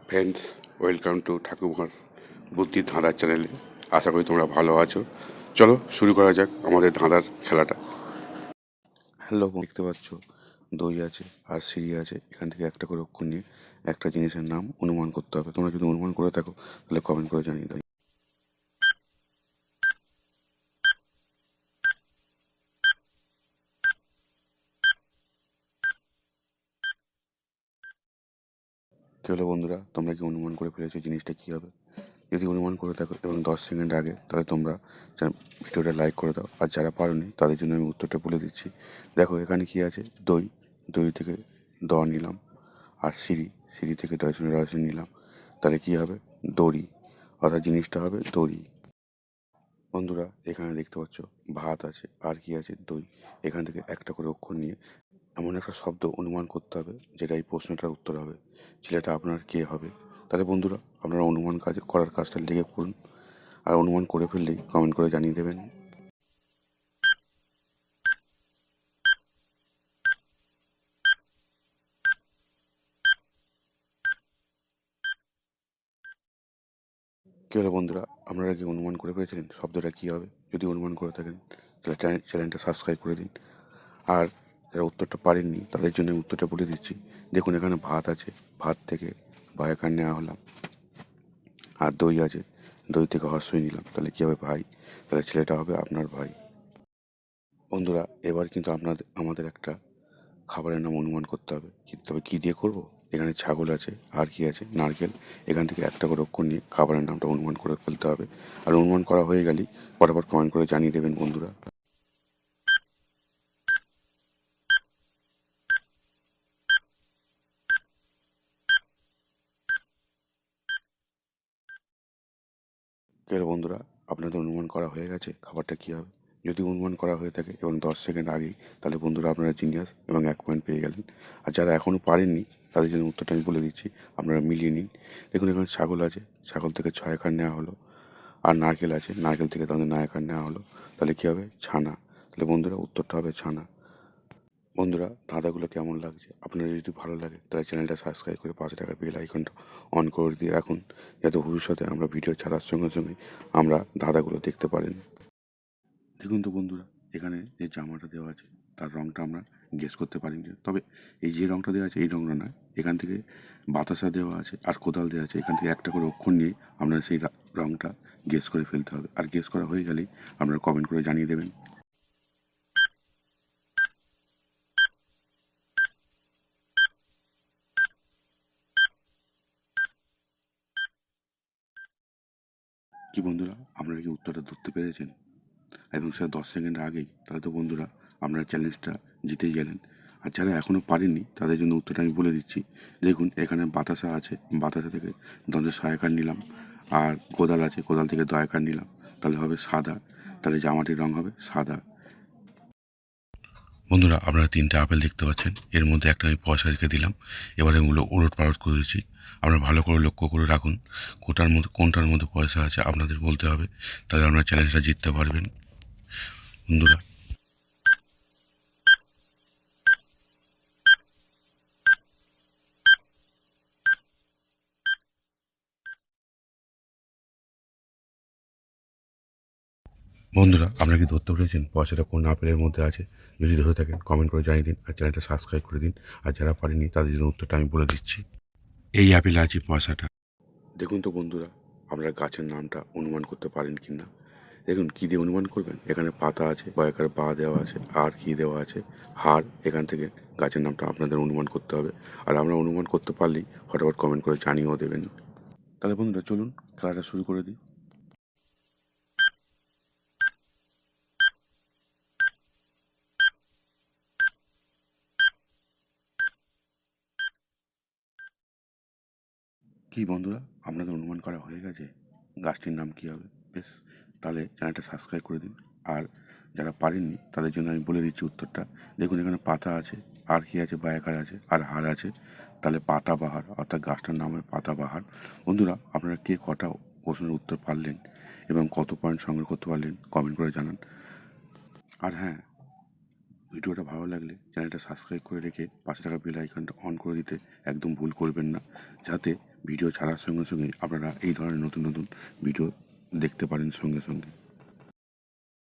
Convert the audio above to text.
Friends, welcome to ঠাকুমার বুদ্ধির ধাঁধার চ্যানেলে। আশা করি তোমরা ভালো আছো। চলো শুরু করা যাক আমাদের ধাঁধার খেলাটা। হ্যালো, দেখতে পাচ্ছ দই আছে আর সিঁড়ি আছে, এখান থেকে একটা করে অক্ষর নিয়ে একটা জিনিসের নাম অনুমান করতে হবে। তোমরা যদি অনুমান করে থাকো তাহলে কমেন্ট করে জানিয়ে দাও। কী হলো বন্ধুরা, তোমরা কি অনুমান করে ফেলেছো জিনিসটা কী হবে? যদি অনুমান করে থাকো এবং 10 সেকেন্ড আগে, তাহলে তোমরা ভিডিওটা লাইক করে দাও। আর যারা পারোনি তাদের জন্য আমি উত্তরটা বলে দিচ্ছি। দেখো এখানে কি আছে, দই, দই থেকে দ নিলাম, আর সিঁড়ি, সিঁড়ি থেকে দর্শনে রসন নিলাম, তাহলে কী হবে? দড়ি, অর্থাৎ জিনিসটা হবে দড়ি। বন্ধুরা এখানে দেখতে পাচ্ছ ভাত আছে আর কি আছে, দই। এখান থেকে একটা করে অক্ষর নিয়ে এমন একটা শব্দ অনুমান করতে হবে যেটা এই প্রশ্নটার উত্তর হবে। ছেলেটা আপনার কে হবে? তাহলে বন্ধুরা আপনারা অনুমান করার কাজটা লেগে করুন, আর অনুমান করে ফেললেই কমেন্ট করে জানিয়ে দেবেন। কী হলো বন্ধুরা, আপনারা কি অনুমান করে পেয়েছিলেন শব্দটা কী হবে? যদি অনুমান করে থাকেন তাহলে চ্যানেলটা সাবস্ক্রাইব করে দিন। আর যারা উত্তরটা পারেননি তাদের জন্য আমি উত্তরটা বলে দিচ্ছি। দেখুন এখানে ভাত আছে, ভাত থেকে ভায়াকার নেওয়া হলাম, আর দই আছে, দই থেকে হর্ষই নিলাম, তাহলে কী হবে? ভাই। তাহলে ছেলেটা হবে আপনার ভাই। বন্ধুরা এবার কিন্তু আমাদের একটা খাবারের নাম অনুমান করতে হবে, তবে কী দিয়ে করব? এখানে ছাগল আছে আর কি আছে, নারকেল। এখান থেকে একটা করে অক্ষর নিয়ে খাবারের নামটা অনুমান করে ফেলতে হবে। আর অনুমান করা হয়ে গেলেই পরপর কমেন্ট করে জানিয়ে দেবেন বন্ধুরা। বন্ধুরা আপনাদের অনুমান করা হয়ে গেছে খাবারটা কী হবে? যদি অনুমান করা হয়ে থাকে এবং 10 সেকেন্ড আগেই, তাহলে বন্ধুরা আপনারা জিনিয়াস এবং 1 পয়েন্ট পেয়ে গেলেন। আর যারা এখনও পারেননি তাদের জন্য উত্তরটা আমি বলে দিচ্ছি, আপনারা মিলিয়ে নিন। দেখুন এখানে ছাগল আছে, ছাগল থেকে 6 আকার নেওয়া হলো, আর নারকেল আছে, নারকেল থেকে তাদের 9 আকার নেওয়া হলো, তাহলে কী হবে? ছানা। তাহলে বন্ধুরা উত্তরটা হবে ছানা। বন্ধুরা ধাঁধাগুলো কেমন লাগছে? আপনাদের যদি ভালো লাগে তাহলে চ্যানেলটা সাবস্ক্রাইব করে পাশে থাকা বেল আইকনটা অন করে দিয়ে রাখুন, যাতে ভবিষ্যতে আমরা ভিডিও ছাড়ার সঙ্গে সঙ্গে আমরা ধাঁধাগুলো দেখতে পারেন। দেখুন তো বন্ধুরা, এখানে যে জামাটা দেওয়া আছে তার রঙটা আমরা গেস করতে পারিনি, তবে এই যে রঙটা দেওয়া আছে এই রঙটা নয়। এখান থেকে বাতাসা দেওয়া আছে আর কোদাল দেওয়া আছে, এখান থেকে একটা করে অক্ষর নিয়ে আপনারা সেই রঙটা গেস করে ফেলতে হবে। আর গেস করা হয়ে গেলেই আপনারা কমেন্ট করে জানিয়ে দেবেন। কি বন্ধুরা, আপনারা কি উত্তরটা ধরতে পেরেছেন? এবং সেটা 10 সেকেন্ড আগেই, তাহলে তো বন্ধুরা আপনারা চ্যালেঞ্জটা জিতেই গেলেন। আর যারা এখনও পারেননি তাদের জন্য উত্তরটা আমি বলে দিচ্ছি। দেখুন এখানে বাতাসা আছে, বাতাসা থেকে দন্তের সহায়কার নিলাম, আর কোদাল আছে, কোদাল থেকে দয়াকার নিলাম, তাহলে হবে সাদা। তাহলে জামাটির রং হবে সাদা। বন্ধুরা আপনারা 3টে আপেল দেখতে পাচ্ছেন, এর মধ্যে একটা আমি পয়সা রেখে দিলাম। এবারে এগুলো উলট পালট করেছি। আপনারা ভালো করে লক্ষ্য করে রাখুন কোনটার মধ্যে পয়সা আছে আপনাদের বলতে হবে, তাহলে আপনারা চ্যালেঞ্জটা জিততে পারবেন বন্ধুরা। বন্ধুরা আপনারা কি ধরতে পেরেছেন পয়সাটা কোন আপেলের মধ্যে আছে? যদি ধরে থাকেন কমেন্ট করে জানিয়ে দিন, আর চ্যানেলটা সাবস্ক্রাইব করে দিন। আর যারা পারেনি তাদের জন্য উত্তরটা আমি বলে দিচ্ছি। এই আপেলে আছে পয়সাটা। দেখুন তো বন্ধুরা, আপনারা গাছের নামটা অনুমান করতে পারেন কি না? দেখুন কী দিয়ে অনুমান করবেন, এখানে পাতা আছে, বয়াকার বা দেওয়া আছে, আর কি দেওয়া আছে, হাড়। এখান থেকে গাছের নামটা আপনাদের অনুমান করতে হবে। আর আমরা অনুমান করতে পারলেই ফটাফট কমেন্ট করে জানিয়েও দেবেন। তাহলে বন্ধুরা চলুন খেলাটা শুরু করে দিই। কি বন্ধুরা, আপনাদের অনুমান করা হয়ে গেছে গাছটির নাম কী হবে? বেশ, তাহলে চ্যানেলটা সাবস্ক্রাইব করে দিন। আর যারা পারেননি তাদের জন্য আমি বলে দিচ্ছি উত্তরটা। দেখুন এখানে পাতা আছে, আর কি আছে, বায়াকার আছে, আর হাড় আছে, তাহলে পাতাবাহার, অর্থাৎ গাছটার নাম হয় পাতাবাহার। বন্ধুরা আপনারা কে কটা প্রশ্নের উত্তর পারলেন এবং কত পয়েন্ট সংগ্রহ করতে পারলেন কমেন্ট করে জানান। আর হ্যাঁ, ভিডিওটা ভালো লাগলে চ্যানেলটা সাবস্ক্রাইব করে রেখে পাশে থাকা বেল আইকনটা অন করে দিতে একদম ভুল করবেন না, যাতে ভিডিও ছাড়ার সঙ্গে সঙ্গে আপনারা এই ধরনের নতুন নতুন ভিডিও দেখতে পারেন সঙ্গে সঙ্গে।